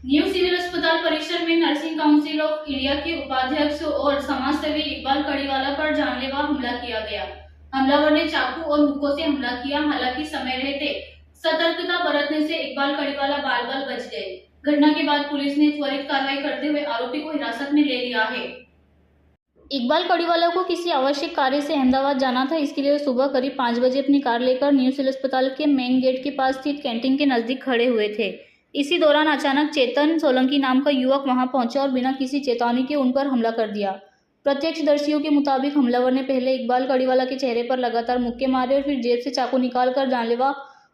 New civil अस्पताल परिसर में नर्सिंग काउंसिल ऑफ इंडिया के उपाध्यक्ष और समाजसेवी इकबाल कड़ीवाला पर जानलेवा हमला किया गया। हमलावर ने चाकू और मुक्कों से हमला किया। हालांकि समय रहते सतर्कता बरतने से इकबाल कड़ीवाला बाल बाल बच गए। घटना के बाद पुलिस ने त्वरित कार्रवाई करते हुए आरोपी को हिरासत में ले लिया है। इकबाल कड़ीवाला को किसी आवश्यक कार्य से अहमदाबाद जाना था। इसके लिए सुबह करीब 5 बजे अपनी कार लेकर न्यू सिविल अस्पताल के मेन गेट के पास स्थित कैंटीन के नजदीक खड़े हुए थे। इसी दौरान अचानक चेतन सोलंकी नाम का युवक वहां पहुंचा और बिना किसी चेतावनी के उन पर हमला कर दिया। प्रत्यक्षदर्शियों के मुताबिक हमलावर ने पहले इकबाल कड़ीवाला के चेहरे पर लगातार मुक्के मारे और फिर जेब से चाकू निकालकर जानलेवा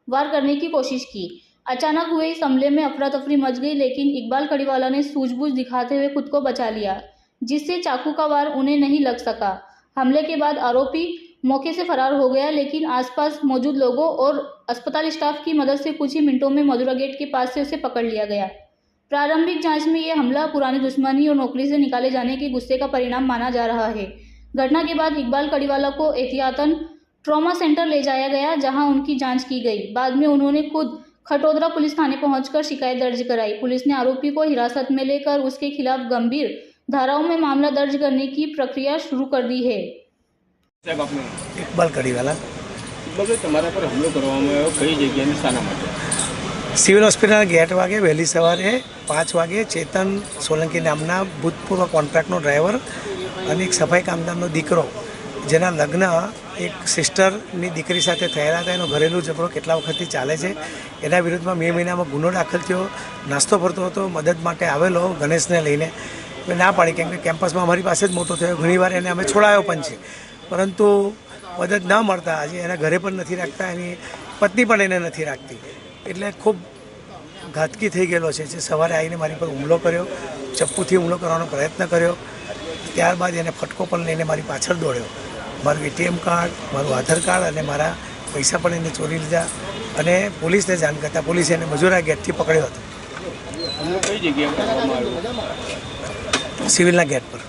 वार करने की कोशिश की। अचानक हुए इस हमले में अफरा तफरी मच गई, लेकिन इकबाल कड़ीवाला ने सूझबूझ दिखाते हुए खुद को बचा लिया, जिससे चाकू का वार उन्हें नहीं लग सका। हमले के बाद आरोपी मौके से फरार हो गया, लेकिन आसपास मौजूद लोगों और अस्पताल स्टाफ की मदद से कुछ ही मिनटों में मधुरा गेट के पास से उसे पकड़ लिया गया। प्रारंभिक जांच में यह हमला पुरानी दुश्मनी और नौकरी से निकाले जाने के गुस्से का परिणाम माना जा रहा है। घटना के बाद इकबाल कड़ीवाला को एहतियातन ट्रॉमा सेंटर ले जाया गया, जहां उनकी जांच की गई। बाद में उन्होंने खुद खटोदरा पुलिस थाने पहुंचकर शिकायत दर्ज कराई। पुलिस ने आरोपी को हिरासत में लेकर उसके खिलाफ गंभीर धाराओं में मामला दर्ज करने की प्रक्रिया शुरू कर दी है। साहब आपने इकबाल कड़ीवाला બગડે તમારા પર હુમલો કરવામાં આવ્યો કઈ જગ્યાએ શાના માટે? સિવિલ હોસ્પિટલના ગેટ વાગે વહેલી સવારે 5 વાગે ચેતન સોલંકી નામના ભૂતપૂર્વ કોન્ટ્રાક્ટનો ડ્રાઈવર અને એક સફાઈ કામદારનો દીકરો, જેના લગ્ન એક સિસ્ટરની દીકરી સાથે થયેલા હતા, એનો ઘરેલું ઝઘડો કેટલા વખતથી ચાલે છે, એના વિરુદ્ધમાં મે મહિનામાં ગુનો દાખલ થયો। નાસ્તો ભરતો હતો, મદદ માટે આવેલો ગણેશને લઈને, ના પાડી કેમ કે કેમ્પસમાં અમારી પાસે જ મોટો થયો। ઘણીવાર એને અમે છોડાયો પણ છે, પરંતુ મદદ ન મળતા આજે એના ઘરે પણ નથી રાખતા, એની પત્ની પણ એને નથી રાખતી, એટલે ખૂબ ઘાતકી થઈ ગયેલો છે। જે સવારે આવીને મારી પર હુમલો કર્યો, ચપ્પુથી હુમલો કરવાનો પ્રયત્ન કર્યો, ત્યારબાદ એને ફટકો પણ લઈને મારી પાછળ દોડ્યો। મારું એટીએમ કાર્ડ, મારું આધાર કાર્ડ અને મારા પૈસા પણ એને ચોરી લીધા અને પોલીસને જાણ કરતાં પોલીસે એને મજૂરા ગેટથી પકડ્યો હતો। હુમલો કઈ જગ્યાએ કરવામાં આવ્યો? સિવિલના ગેટ પર।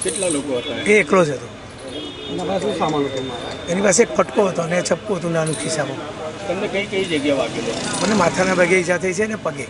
કેટલા લોકો હતા? એ એકલો જ હતો। શું સામાન હતો? એની પાસે એક ફટકો હતો અને ચપ્પુ હતું નાનું ખિસ્સામાં। તમને કઈ કઈ જગ્યા વાગેલો? મને માથાના ભાગે ઈજા થઈ છે ને પગે।